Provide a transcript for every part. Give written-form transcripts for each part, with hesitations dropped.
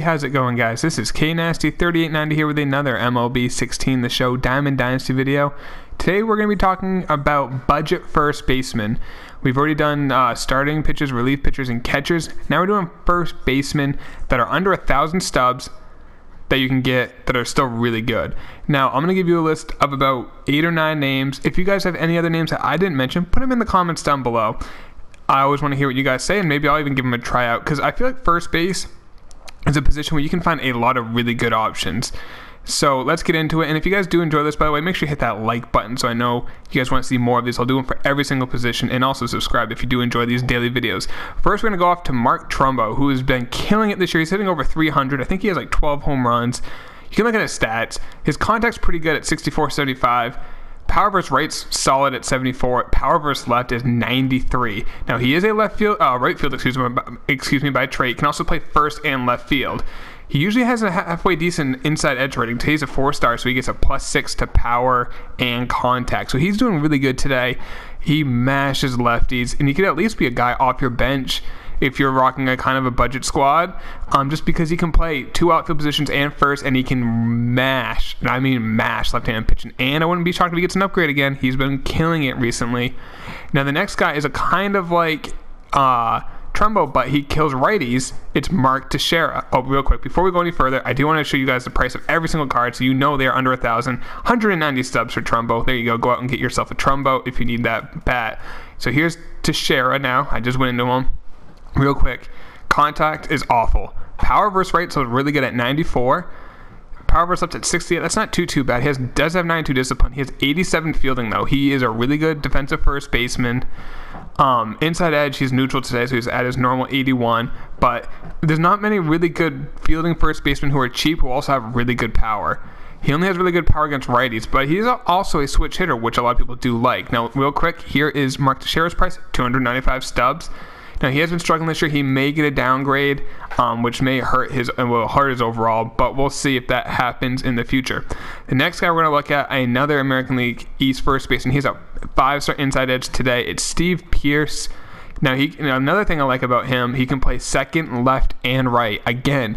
How's it going, guys? This is Dynasty 3890 here with another MLB 16 The Show Diamond Dynasty video. Today we're going to be talking about budget first baseman. We've already done starting pitchers, relief pitchers, and catchers. Now we're doing first basemen that are under 1,000 stubs that you can get that are still really good. Now I'm going to give you a list of about 8 or 9 names. If you guys have any other names that I didn't mention, put them in the comments down below. I always want to hear what you guys say, and maybe I'll even give them a tryout, because I feel like first base is a position where you can find a lot of really good options. So let's get into it. And if you guys do enjoy this, by the way, make sure you hit that like button so I know you guys want to see more of these. I'll do them for every single position, and also subscribe if you do enjoy these daily videos. First, we're going to go off to Mark Trumbo, who has been killing it this year. He's hitting over 300. I think he has like 12 home runs. You can look at his stats. His contact's pretty good at 64-75. Power versus right's solid at 74. Power versus left is 93. Now he is a right field, excuse me, by trade. He can also play first and left field. He usually has a halfway decent inside edge rating. Today's a 4-star, so he gets a +6 to power and contact. So he's doing really good today. He mashes lefties, and he could at least be a guy off your bench if you're rocking a kind of a budget squad, just because he can play 2 outfield positions and first, and he can mash, and I mean mash left-handed pitching. And I wouldn't be shocked if he gets an upgrade again. He's been killing it recently. Now the next guy is a kind of like Trumbo, but he kills righties. It's Mark Teixeira. Oh, real quick, before we go any further, I do want to show you guys the price of every single card, so you know they are under 1,000. 190 stubs for Trumbo. There you go. Go out and get yourself a Trumbo if you need that bat. So here's Teixeira now. I just went into him. Real quick, contact is awful. Power versus right, so really good at 94. Power versus left at 68. That's not too bad. He does have 92 discipline. He has 87 fielding, though. He is a really good defensive first baseman. Inside edge, he's neutral today, so he's at his normal 81. But there's not many really good fielding first basemen who are cheap who also have really good power. He only has really good power against righties, but he's also a switch hitter, which a lot of people do like. Now, real quick, here is Mark Teixeira's price, 295 stubs. Now, he has been struggling this year. He may get a downgrade, which may hurt his overall, but we'll see if that happens in the future. The next guy we're going to look at, another American League East first baseman. He's a 5-star inside edge today. It's Steve Pearce. Now, another thing I like about him, he can play second, left, and right. Again,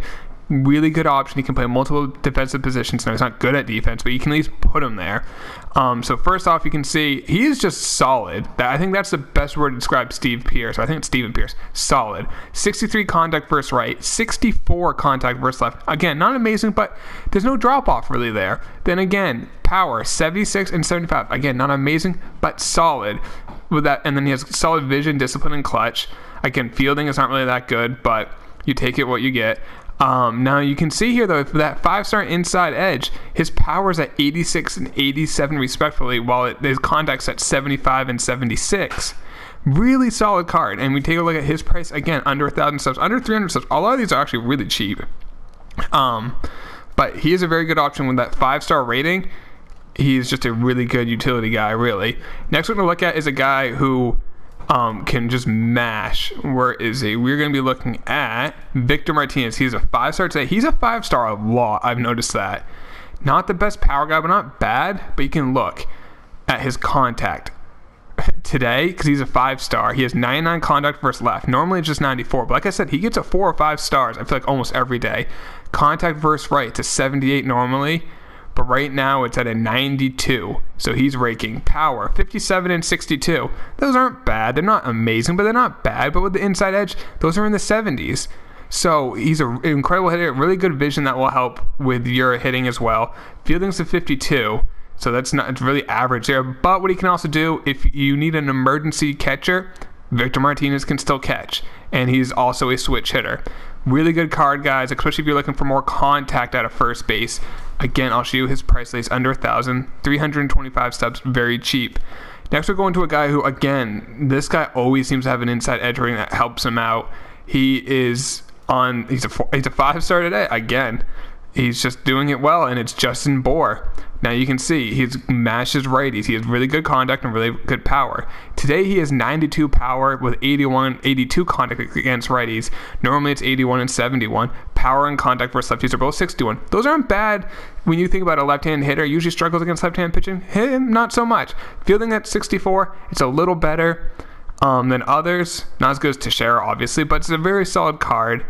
really good option. He can play multiple defensive positions. Now, he's not good at defense, but you can at least put him there. So first off, you can see he is just solid. I think that's the best word to describe Steve Pearce. I think it's Steven Pearce. Solid. 63 contact versus right, 64 contact versus left. Again, not amazing, but there's no drop-off really there. Then again, power, 76 and 75. Again, not amazing, but solid with that. And then he has solid vision, discipline, and clutch. Again, fielding is not really that good, but you take it what you get. Now you can see here though, for that 5-star inside edge, his power is at 86 and 87 respectively, while his contact's at 75 and 76. Really solid card. And we take a look at his price again, under 1,000 subs, under 300 subs. A lot of these are actually really cheap. But he is a very good option with that 5-star rating. He's just a really good utility guy, really. Next we're going to look at is a guy who can just mash. Where is he? We're going to be looking at Victor Martinez. He's a 5-star today. He's a 5-star a lot. I've noticed that. Not the best power guy, but not bad. But you can look at his contact today, because he's a 5-star. He has 99 contact versus left. Normally it's just 94. But like I said, he gets a 4 or 5 stars, I feel like, almost every day. Contact versus right to 78 normally. But right now it's at a 92, so he's raking. Power, 57 and 62. Those aren't bad. They're not amazing, but they're not bad. But with the inside edge, those are in the 70s. So he's an incredible hitter, really good vision that will help with your hitting as well. Fielding's a 52, so it's really average there. But what he can also do, if you need an emergency catcher, Victor Martinez can still catch. And he's also a switch hitter. Really good card, guys, especially if you're looking for more contact out of first base. Again, I'll show you his price list, under 1,000, 325 stubs, very cheap. Next, we're going to a guy who, again, this guy always seems to have an inside edge rating that helps him out. He's a 5-star today. Again, he's just doing it well, and it's Justin Bour. Now you can see he mashes righties. He has really good contact and really good power. Today he has 92 power with 82 contact against righties. Normally it's 81 and 71. Power and contact versus lefties are both 61. Those aren't bad when you think about a left-hand hitter. Usually struggles against left-hand pitching. Him, not so much. Fielding at 64, it's a little better than others. Not as good as Teixeira, obviously, but it's a very solid card.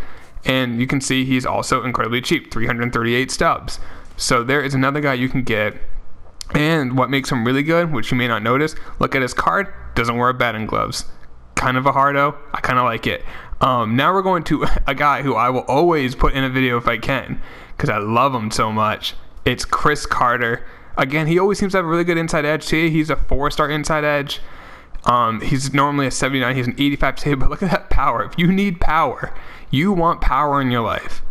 And you can see he's also incredibly cheap, 338 stubs. So there is another guy you can get. And what makes him really good, which you may not notice, look at his card, doesn't wear batting gloves. Kind of a hardo. I kind of like it. Now we're going to a guy who I will always put in a video if I can, because I love him so much. It's Chris Carter. Again, he always seems to have a really good inside edge today. He's a 4-star inside edge. He's normally a 79. He's an 85 today, but look at that power. If you need power, you want power in your life.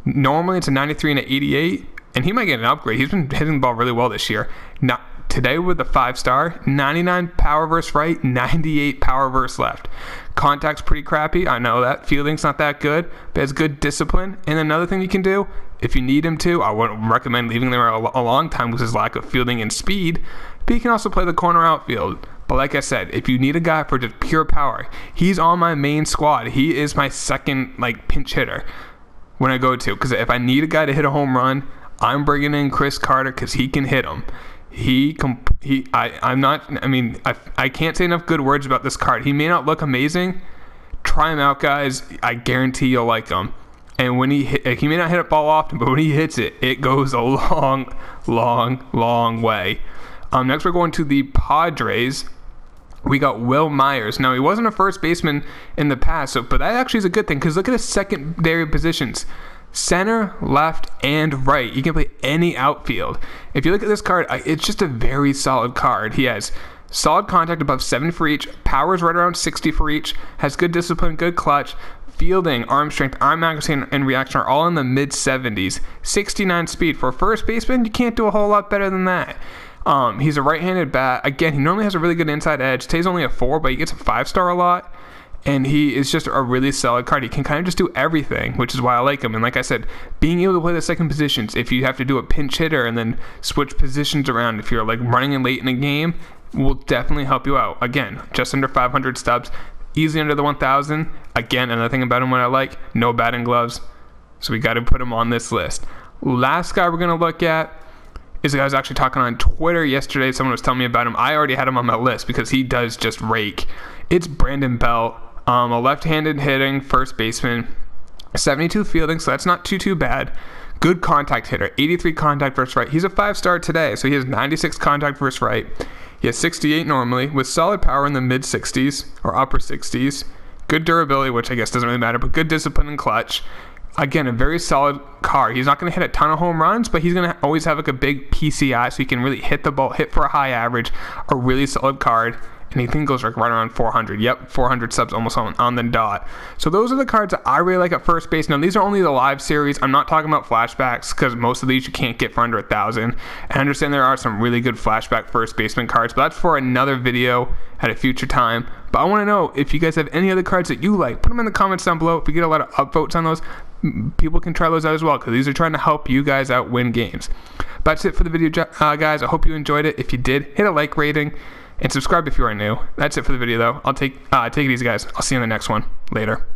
Normally it's a 93 and an 88, and he might get an upgrade. He's been hitting the ball really well this year. Now, today with the 5-star, 99 power versus right, 98 power versus left. Contact's pretty crappy. I know that. Fielding's not that good, but has good discipline. And another thing you can do, if you need him to, I wouldn't recommend leaving him there a long time with his lack of fielding and speed, but he can also play the corner outfield. But like I said, if you need a guy for just pure power, he's on my main squad. He is my second pinch hitter when I go to, because if I need a guy to hit a home run, I'm bringing in Chris Carter because he can hit them. I can't say enough good words about this card. He may not look amazing. Try him out, guys. I guarantee you'll like him. And when he may not hit a ball often, but when he hits it, it goes a long, long, long way. Next, we're going to the Padres. We got Will Myers. Now, he wasn't a first baseman in the past, but that actually is a good thing, because look at his secondary positions. Center, left, and right. You can play any outfield. If you look at this card, it's just a very solid card. He has solid contact above 70 for each, powers right around 60 for each, has good discipline, good clutch, fielding, arm strength, arm accuracy, and reaction are all in the mid-70s. 69 speed. For a first baseman, you can't do a whole lot better than that. He's a right-handed bat. Again, he normally has a really good inside edge. Today's only a 4, but he gets a 5-star a lot. And he is just a really solid card. He can kind of just do everything, which is why I like him. And like I said, being able to play the second positions, if you have to do a pinch hitter and then switch positions around, if you're running in late in a game, will definitely help you out. Again, just under 500 stubs, easily under the 1,000. Again, another thing about him what I like, no batting gloves. So we got to put him on this list. Last guy we're going to look at is a guy I was actually talking on Twitter yesterday. Someone was telling me about him. I already had him on my list because he does just rake. It's Brandon Belt. A left-handed hitting first baseman, 72 fielding, so that's not too bad. Good contact hitter, 83 contact versus right. He's a 5-star today, so he has 96 contact versus right. He has 68 normally, with solid power in the mid-60s or upper 60s. Good durability, which I guess doesn't really matter, but good discipline and clutch. Again, a very solid card. He's not going to hit a ton of home runs, but he's going to always have a big PCI, so he can really hit the ball, hit for a high average. A really solid card. And he think goes right around 400. Yep, 400 subs almost on the dot. So those are the cards that I really like at first base. Now, these are only the live series. I'm not talking about flashbacks because most of these you can't get for under 1,000. I understand there are some really good flashback first baseman cards, but that's for another video at a future time. But I want to know if you guys have any other cards that you like. Put them in the comments down below. If we get a lot of upvotes on those, people can try those out as well because these are trying to help you guys out win games. But that's it for the video, guys. I hope you enjoyed it. If you did, hit a like rating. And subscribe if you are new. That's it for the video, though. Take it easy, guys. I'll see you in the next one. Later.